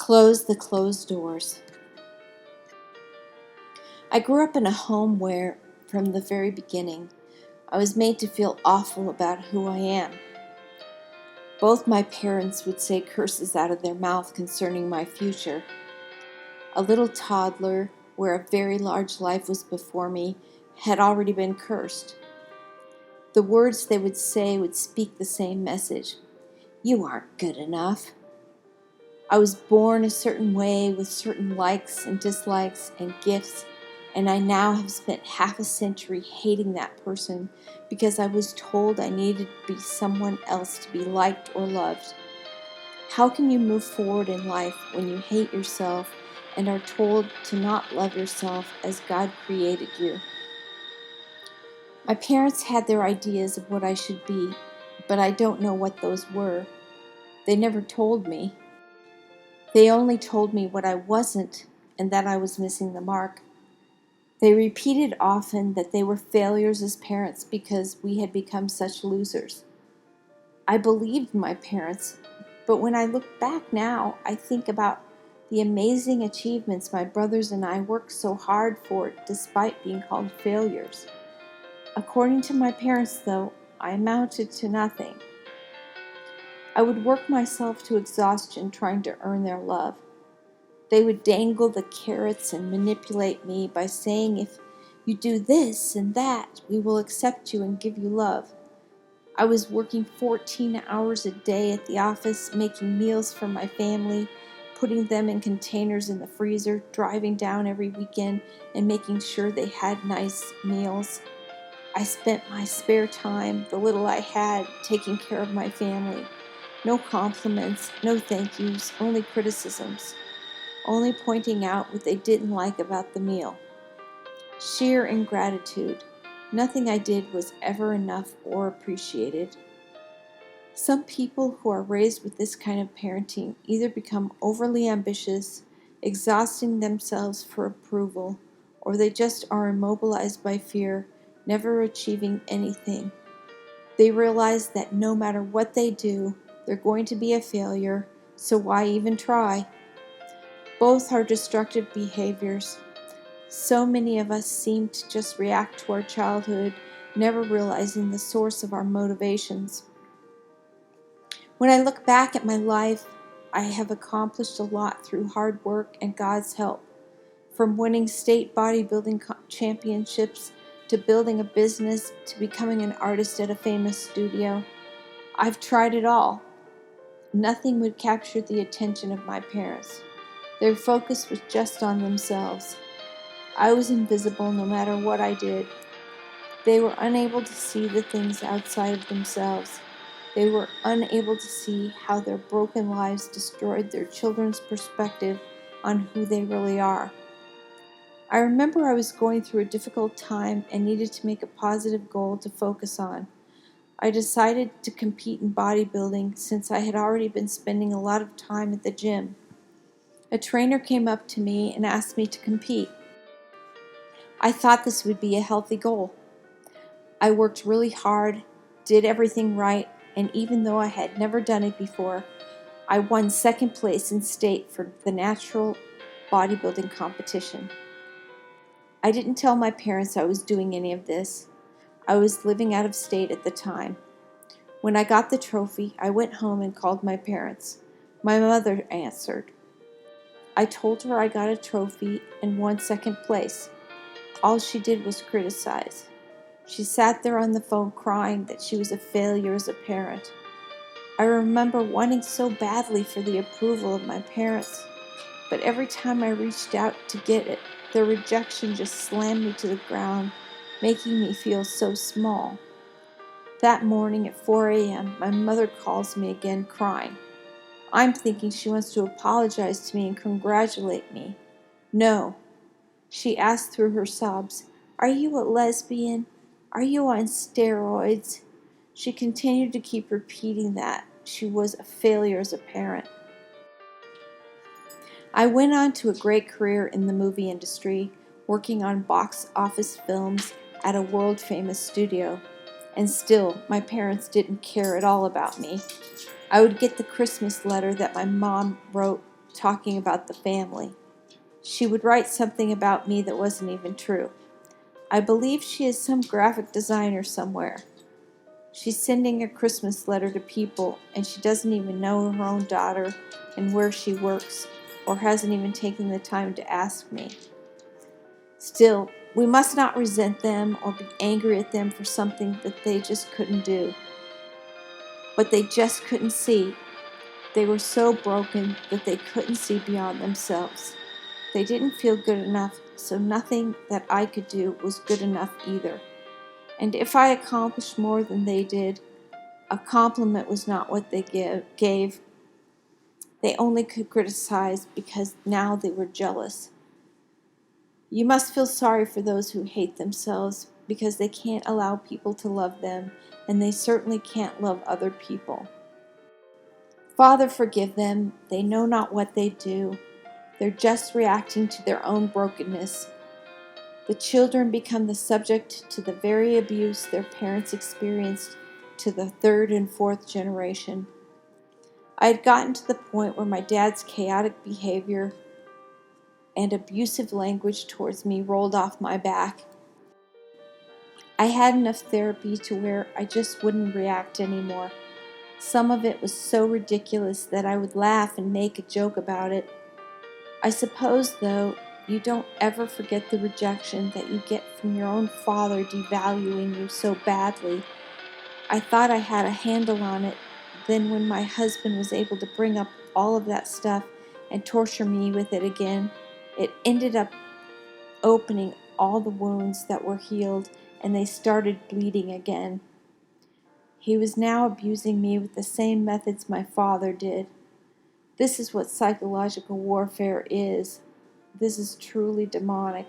Close the closed doors. I grew up in a home where, from the very beginning, I was made to feel awful about who I am. Both my parents would say curses out of their mouth concerning my future. A little toddler, where a very large life was before me, had already been cursed. The words they would say would speak the same message. You aren't good enough. I was born a certain way with certain likes and dislikes and gifts, and I now have spent half a century hating that person because I was told I needed to be someone else to be liked or loved. How can you move forward in life when you hate yourself and are told to not love yourself as God created you? My parents had their ideas of what I should be, but I don't know what those were. They never told me. They only told me what I wasn't and that I was missing the mark. They repeated often that they were failures as parents because we had become such losers. I believed my parents, but when I look back now, I think about the amazing achievements my brothers and I worked so hard for despite being called failures. According to my parents, though, I amounted to nothing. I would work myself to exhaustion trying to earn their love. They would dangle the carrots and manipulate me by saying, if you do this and that, we will accept you and give you love. I was working 14 hours a day at the office, making meals for my family, putting them in containers in the freezer, driving down every weekend, and making sure they had nice meals. I spent my spare time, the little I had, taking care of my family. No compliments, no thank yous, only criticisms. Only pointing out what they didn't like about the meal. Sheer ingratitude. Nothing I did was ever enough or appreciated. Some people who are raised with this kind of parenting either become overly ambitious, exhausting themselves for approval, or they just are immobilized by fear, never achieving anything. They realize that no matter what they do, they're going to be a failure, so why even try? Both are destructive behaviors. So many of us seem to just react to our childhood, never realizing the source of our motivations. When I look back at my life, I have accomplished a lot through hard work and God's help. From winning state bodybuilding championships to building a business to becoming an artist at a famous studio, I've tried it all. Nothing would capture the attention of my parents. Their focus was just on themselves. I was invisible no matter what I did. They were unable to see the things outside of themselves. They were unable to see how their broken lives destroyed their children's perspective on who they really are. I remember I was going through a difficult time and needed to make a positive goal to focus on. I decided to compete in bodybuilding since I had already been spending a lot of time at the gym. A trainer came up to me and asked me to compete. I thought this would be a healthy goal. I worked really hard, did everything right, and even though I had never done it before, I won second place in state for the natural bodybuilding competition. I didn't tell my parents I was doing any of this. I was living out of state at the time. When I got the trophy, I went home and called my parents. My mother answered. I told her I got a trophy and won second place. All she did was criticize. She sat there on the phone crying that she was a failure as a parent. I remember wanting so badly for the approval of my parents, but every time I reached out to get it, their rejection just slammed me to the ground, making me feel so small. That morning at 4 a.m., my mother calls me again crying. I'm thinking she wants to apologize to me and congratulate me. No. She asked through her sobs, "Are you a lesbian? Are you on steroids?" She continued to keep repeating that she was a failure as a parent. I went on to a great career in the movie industry, working on box office films at a world-famous studio. And still, my parents didn't care at all about me. I would get the Christmas letter that my mom wrote talking about the family. She would write something about me that wasn't even true. I believe she is some graphic designer somewhere. She's sending a Christmas letter to people, and she doesn't even know her own daughter and where she works, or hasn't even taken the time to ask me. Still, we must not resent them or be angry at them for something that they just couldn't do. But they just couldn't see. They were so broken that they couldn't see beyond themselves. They didn't feel good enough, so nothing that I could do was good enough either. And if I accomplished more than they did, a compliment was not what they gave. They only could criticize because now they were jealous. You must feel sorry for those who hate themselves because they can't allow people to love them, and they certainly can't love other people. Father, forgive them. They know not what they do. They're just reacting to their own brokenness. The children become the subject to the very abuse their parents experienced to the third and fourth generation. I had gotten to the point where my dad's chaotic behavior and abusive language towards me rolled off my back. I had enough therapy to where I just wouldn't react anymore. Some of it was so ridiculous that I would laugh and make a joke about it. I suppose, though, you don't ever forget the rejection that you get from your own father devaluing you so badly. I thought I had a handle on it. Then when my husband was able to bring up all of that stuff and torture me with it again, it ended up opening all the wounds that were healed, and they started bleeding again. He was now abusing me with the same methods my father did. This is what psychological warfare is. This is truly demonic.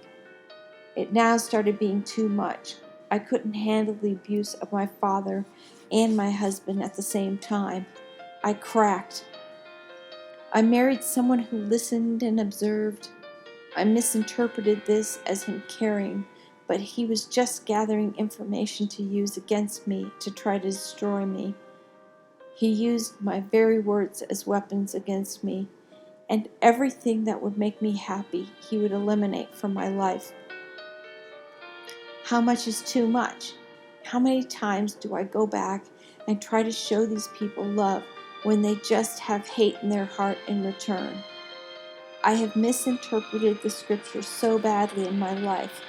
It now started being too much. I couldn't handle the abuse of my father and my husband at the same time. I cracked. I married someone who listened and observed. I misinterpreted this as him caring, but he was just gathering information to use against me to try to destroy me. He used my very words as weapons against me, and everything that would make me happy he would eliminate from my life. How much is too much? How many times do I go back and try to show these people love when they just have hate in their heart in return? I have misinterpreted the scriptures so badly in my life.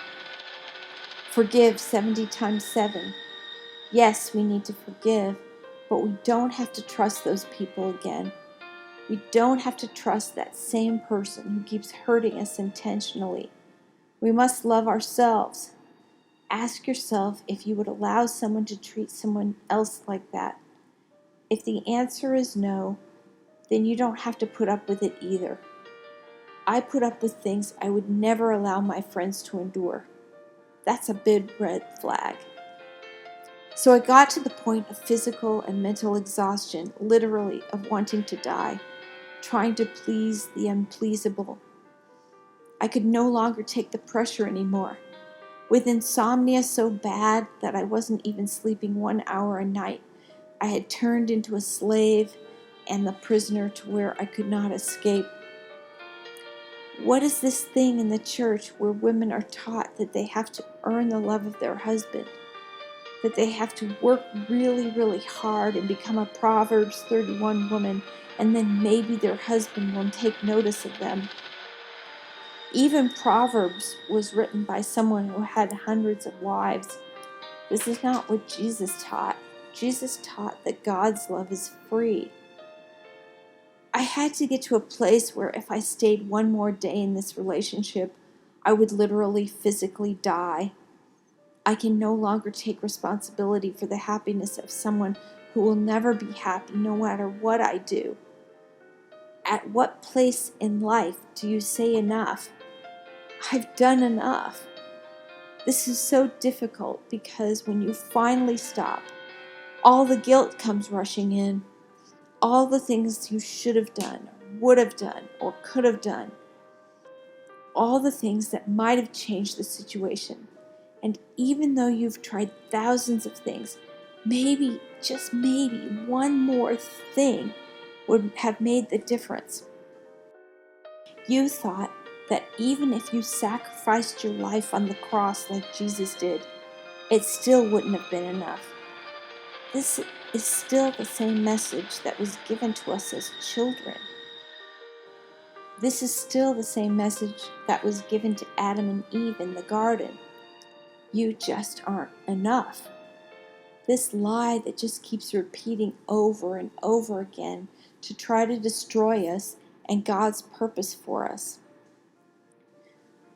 Forgive 70 times 7. Yes, we need to forgive, but we don't have to trust those people again. We don't have to trust that same person who keeps hurting us intentionally. We must love ourselves. Ask yourself if you would allow someone to treat someone else like that. If the answer is no, then you don't have to put up with it either. I put up with things I would never allow my friends to endure. That's a big red flag. So I got to the point of physical and mental exhaustion, literally of wanting to die, trying to please the unpleasable. I could no longer take the pressure anymore. With insomnia so bad that I wasn't even sleeping 1 hour a night, I had turned into a slave and the prisoner to where I could not escape. What is this thing in the church where women are taught that they have to earn the love of their husband? That they have to work really, really hard and become a Proverbs 31 woman, and then maybe their husband will take notice of them. Even Proverbs was written by someone who had hundreds of wives. This is not what Jesus taught. Jesus taught that God's love is free. I had to get to a place where if I stayed one more day in this relationship, I would literally physically die. I can no longer take responsibility for the happiness of someone who will never be happy no matter what I do. At what place in life do you say enough? I've done enough. This is so difficult because when you finally stop, all the guilt comes rushing in. All the things you should have done, would have done, or could have done. All the things that might have changed the situation. And even though you've tried thousands of things, maybe, just maybe, one more thing would have made the difference. You thought that even if you sacrificed your life on the cross like Jesus did, it still wouldn't have been enough. This is still the same message that was given to us as children. This is still the same message that was given to Adam and Eve in the garden. You just aren't enough. This lie that just keeps repeating over and over again to try to destroy us and God's purpose for us.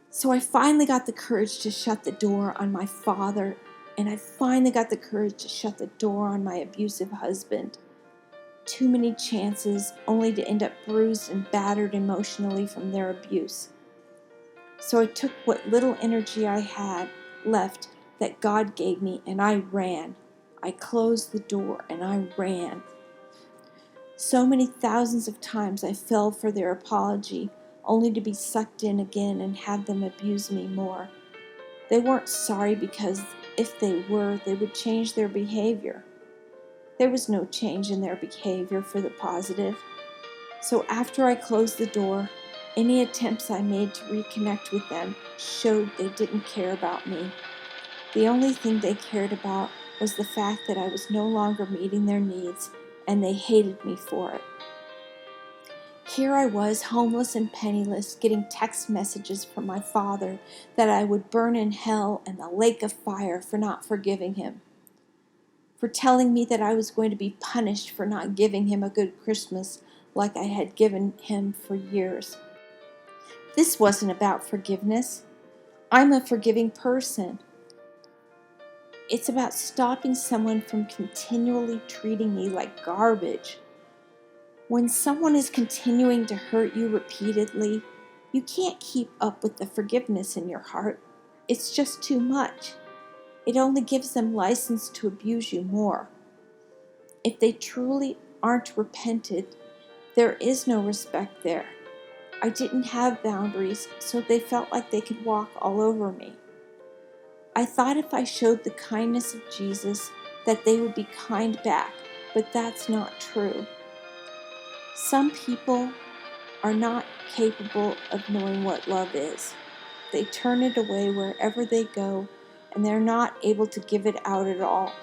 So I finally got the courage to shut the door on my father, and I finally got the courage to shut the door on my abusive husband. Too many chances only to end up bruised and battered emotionally from their abuse. So I took what little energy I had left that God gave me, and I ran. I closed the door and I ran. So many thousands of times I fell for their apology, only to be sucked in again and have them abuse me more. They weren't sorry because if they were, they would change their behavior. There was no change in their behavior for the positive. So after I closed the door, any attempts I made to reconnect with them showed they didn't care about me. The only thing they cared about was the fact that I was no longer meeting their needs, and they hated me for it. Here I was, homeless and penniless, getting text messages from my father that I would burn in hell and the lake of fire for not forgiving him, for telling me that I was going to be punished for not giving him a good Christmas like I had given him for years. This wasn't about forgiveness. I'm a forgiving person. It's about stopping someone from continually treating me like garbage. When someone is continuing to hurt you repeatedly, you can't keep up with the forgiveness in your heart. It's just too much. It only gives them license to abuse you more. If they truly aren't repented, there is no respect there. I didn't have boundaries, so they felt like they could walk all over me. I thought if I showed the kindness of Jesus, that they would be kind back, but that's not true. Some people are not capable of knowing what love is. They turn it away wherever they go, and they're not able to give it out at all.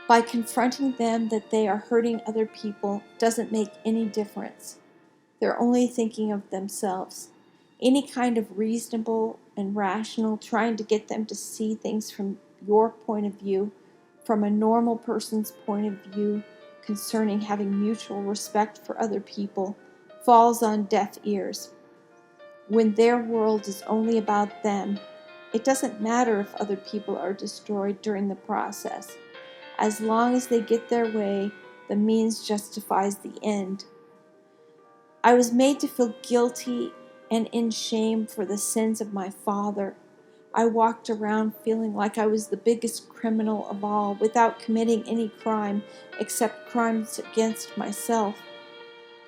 By confronting them that they are hurting other people doesn't make any difference. They're only thinking of themselves. Any kind of reasonable and rational trying to get them to see things from your point of view, from a normal person's point of view concerning having mutual respect for other people, falls on deaf ears. When their world is only about them, it doesn't matter if other people are destroyed during the process. As long as they get their way, the means justifies the end. I was made to feel guilty and in shame for the sins of my father. I walked around feeling like I was the biggest criminal of all, without committing any crime except crimes against myself.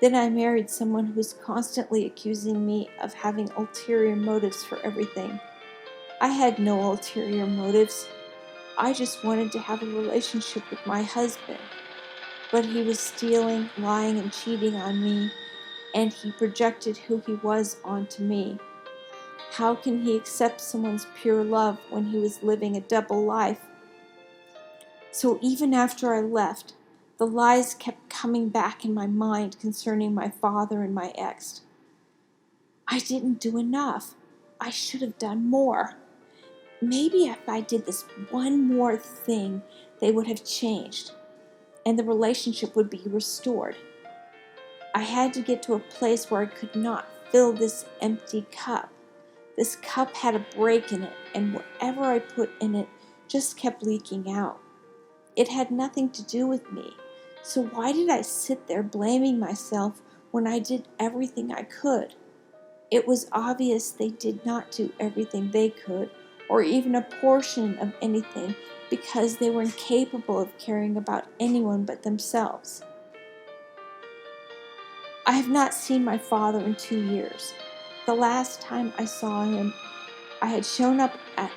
Then I married someone who was constantly accusing me of having ulterior motives for everything. I had no ulterior motives. I just wanted to have a relationship with my husband. But he was stealing, lying, and cheating on me, and he projected who he was onto me. How can he accept someone's pure love when he was living a double life? So even after I left, the lies kept coming back in my mind concerning my father and my ex. I didn't do enough. I should have done more. Maybe if I did this one more thing, they would have changed, and the relationship would be restored. I had to get to a place where I could not fill this empty cup. This cup had a break in it, and whatever I put in it just kept leaking out. It had nothing to do with me. So why did I sit there blaming myself when I did everything I could? It was obvious they did not do everything they could, or even a portion of anything, because they were incapable of caring about anyone but themselves. I have not seen my father in 2 years. The last time I saw him, I had shown up at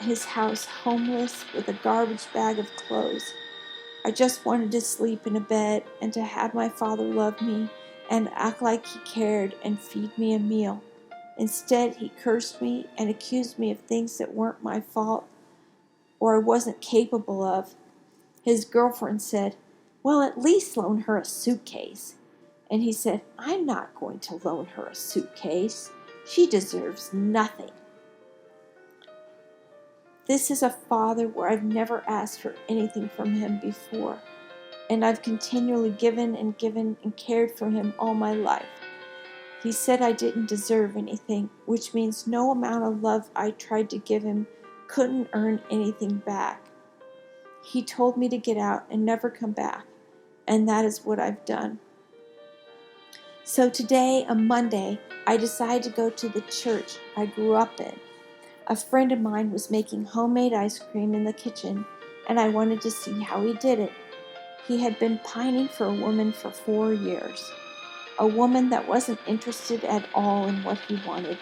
his house homeless with a garbage bag of clothes. I just wanted to sleep in a bed and to have my father love me and act like he cared and feed me a meal. Instead, he cursed me and accused me of things that weren't my fault or I wasn't capable of. His girlfriend said, "Well, at least loan her a suitcase." And he said, "I'm not going to loan her a suitcase. She deserves nothing." This is a father where I've never asked for anything from him before, and I've continually given and cared for him all my life. He said I didn't deserve anything, which means no amount of love I tried to give him couldn't earn anything back. He told me to get out and never come back, and that is what I've done. So today, a Monday, I decided to go to the church I grew up in. A friend of mine was making homemade ice cream in the kitchen, and I wanted to see how he did it. He had been pining for a woman for 4 years, a woman that wasn't interested at all in what he wanted.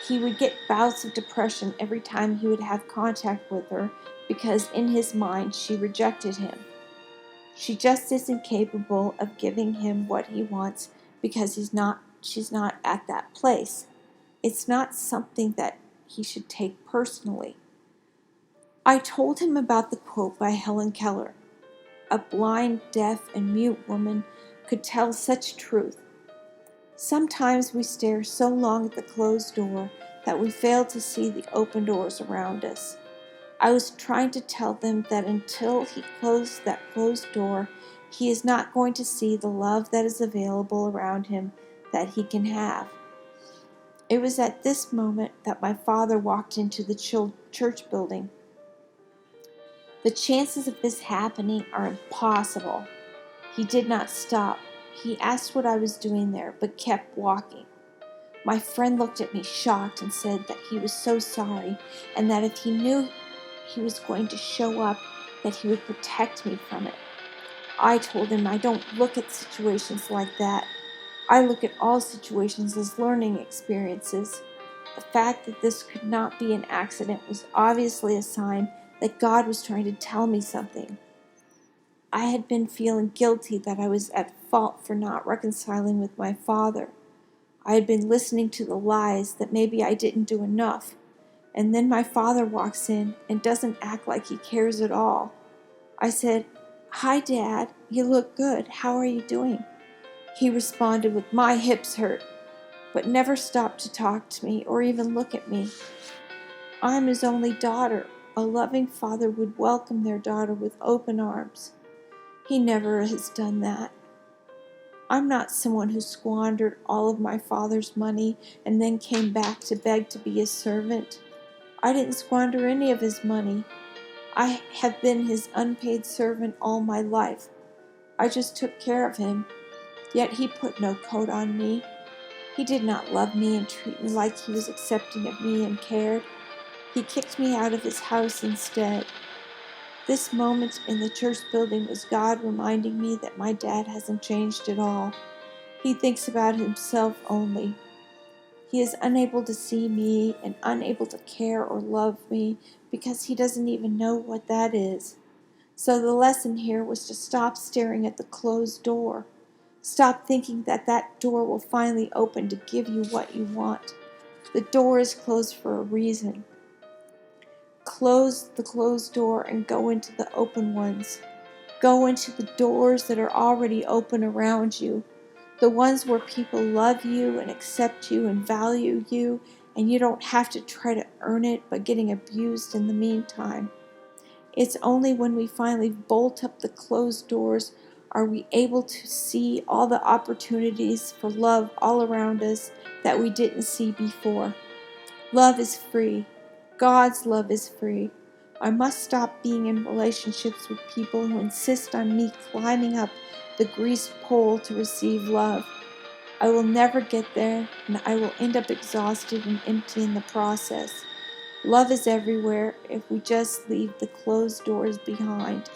He would get bouts of depression every time he would have contact with her because in his mind she rejected him. She just isn't capable of giving him what he wants because she's not at that place. It's not something that he should take personally. I told him about the quote by Helen Keller. A blind, deaf, and mute woman could tell such truth. Sometimes we stare so long at the closed door that we fail to see the open doors around us. I was trying to tell them that until he closed that closed door, he is not going to see the love that is available around him that he can have. It was at this moment that my father walked into the church building. The chances of this happening are impossible. He did not stop. He asked what I was doing there, but kept walking. My friend looked at me shocked and said that he was so sorry and that if he knew he was going to show up, that he would protect me from it. I told him I don't look at situations like that. I look at all situations as learning experiences. The fact that this could not be an accident was obviously a sign that God was trying to tell me something. I had been feeling guilty that I was at fault for not reconciling with my father. I had been listening to the lies that maybe I didn't do enough. And then my father walks in and doesn't act like he cares at all. I said, "Hi, Dad. You look good. How are you doing?" He responded with, "My hips hurt," but never stopped to talk to me or even look at me. I'm his only daughter. A loving father would welcome their daughter with open arms. He never has done that. I'm not someone who squandered all of my father's money and then came back to beg to be his servant. I didn't squander any of his money. I have been his unpaid servant all my life. I just took care of him. Yet he put no coat on me. He did not love me and treat me like he was accepting of me and cared. He kicked me out of his house instead. This moment in the church building was God reminding me that my dad hasn't changed at all. He thinks about himself only. He is unable to see me and unable to care or love me because he doesn't even know what that is. So the lesson here was to stop staring at the closed door. Stop thinking that that door will finally open to give you what you want. The door is closed for a reason. Close the closed door and go into the open ones. Go into the doors that are already open around you. The ones where people love you and accept you and value you, and you don't have to try to earn it by getting abused in the meantime. It's only when we finally bolt up the closed doors are we able to see all the opportunities for love all around us that we didn't see before. Love is free. God's love is free. I must stop being in relationships with people who insist on me climbing up the greased pole to receive love. I will never get there, and I will end up exhausted and empty in the process. Love is everywhere if we just leave the closed doors behind.